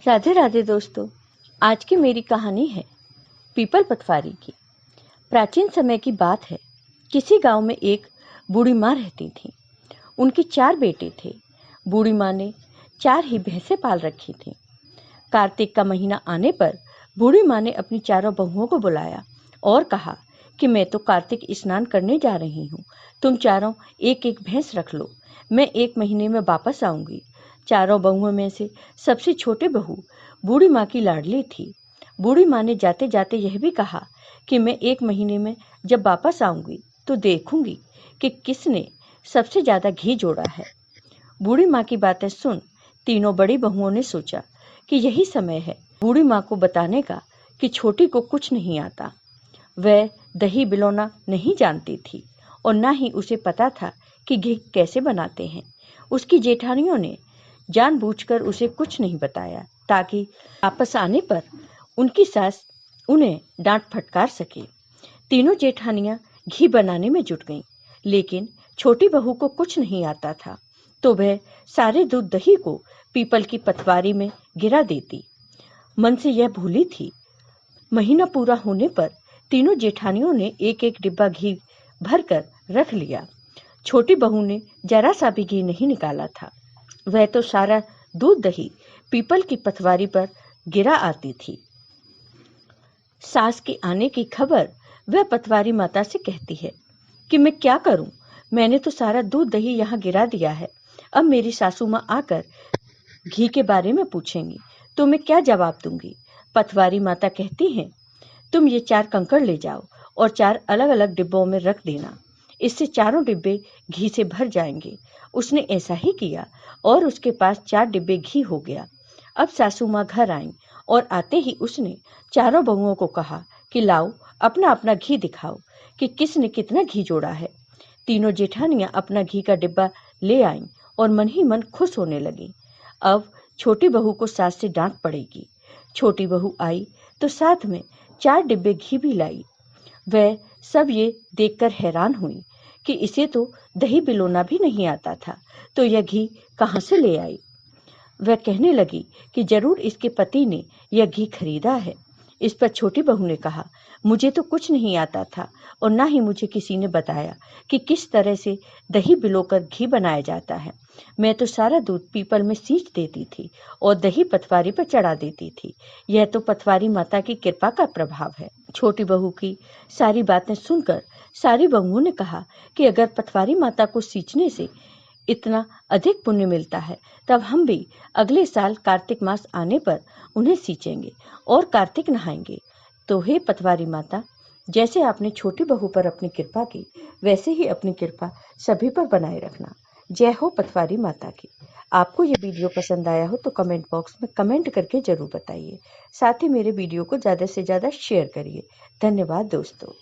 राधे राधे दोस्तों। आज की मेरी कहानी है पीपल पटवारी की। प्राचीन समय की बात है। किसी गांव में एक बूढ़ी माँ रहती थी। उनके 4 बेटे थे। बूढ़ी माँ ने 4 ही भैंसें पाल रखी थीं। कार्तिक का महीना आने पर बूढ़ी माँ ने अपनी चारों बहुओं को बुलाया और कहा कि मैं तो कार्तिक स्नान करने जा रही हूँ। तुम चारों एक एक भैंस रख लो। मैं 1 महीने में वापस आऊंगी। चारों बहुओं में से सबसे छोटी बहू बूढ़ी माँ की लाडली थी। बूढ़ी माँ ने जाते जाते यह भी कहा कि मैं 1 महीने में जब वापस आऊंगी तो देखूंगी कि किसने सबसे ज्यादा घी जोड़ा है। बूढ़ी माँ की बातें सुन तीनों बड़ी बहुओं ने सोचा कि यही समय है बूढ़ी माँ को बताने का कि छोटी को कुछ नहीं आता। वह दही बिलौना नहीं जानती थी और ना ही उसे पता था कि घी कैसे बनाते हैं। उसकी जेठानियों ने जानबूझकर उसे कुछ नहीं बताया ताकि वापस आने पर उनकी सास उन्हें डांट फटकार सके। तीनों जेठानियां घी बनाने में जुट गईं, लेकिन छोटी बहू को कुछ नहीं आता था तो वह सारे दूध दही को पीपल की पटवारी में गिरा देती। मन से यह भूली थी। महीना पूरा होने पर तीनों जेठानियों ने एक एक डिब्बा घी भरकर रख लिया। छोटी बहू ने जरा सा भी घी नहीं निकाला था। वह तो सारा दूध दही पीपल की पटवारी पर गिरा आती थी। सास के आने की खबर वह पटवारी माता से कहती है कि मैं क्या करूं, मैंने तो सारा दूध दही यहाँ गिरा दिया है। अब मेरी सासू माँ आकर घी के बारे में पूछेंगी तो मैं क्या जवाब दूंगी। पटवारी माता कहती हैं, तुम ये 4 कंकड़ ले जाओ और 4 अलग अलग डिब्बों में रख देना। इससे चारों डिब्बे घी से भर जाएंगे। उसने ऐसा ही किया और उसके पास 4 डिब्बे घी हो गया। अब सासू माँ घर आईं और आते ही उसने चारों बहुओं को कहा कि लाओ अपना अपना घी दिखाओ कि किसने कितना घी जोड़ा है। तीनों जेठानियां अपना घी का डिब्बा ले आईं और मन ही मन खुश होने लगी। अब छोटी बहू को सास से डांट पड़ेगी। छोटी बहू आई तो साथ में 4 डिब्बे घी भी लाई। वह सब ये देखकर हैरान हुई कि इसे तो दही बिलोना भी नहीं आता था, तो यह घी कहाँ से ले आई। वह कहने लगी कि जरूर इसके पति ने यह घी खरीदा है। इस पर छोटी बहू ने कहा, मुझे तो कुछ नहीं आता था और ना ही मुझे किसी ने बताया कि किस तरह से दही बिलोकर घी बनाया जाता है। मैं तो सारा दूध पीपल में सींच देती थी और दही पटवारी पर चढ़ा देती थी। यह तो पटवारी माता की कृपा का प्रभाव है। छोटी बहू की सारी बातें सुनकर सारी बहुओं ने कहा कि अगर पटवारी माता को सींचने से इतना अधिक पुण्य मिलता है तब हम भी अगले साल कार्तिक मास आने पर उन्हें सींचेंगे और कार्तिक नहाएंगे। तो हे पटवारी माता, जैसे आपने छोटी बहू पर अपनी कृपा की वैसे ही अपनी कृपा सभी पर बनाए रखना। जय हो पटवारी माता की। आपको ये वीडियो पसंद आया हो तो कमेंट बॉक्स में कमेंट करके जरूर बताइए। साथ ही मेरे वीडियो को ज़्यादा से ज़्यादा शेयर करिए। धन्यवाद दोस्तों।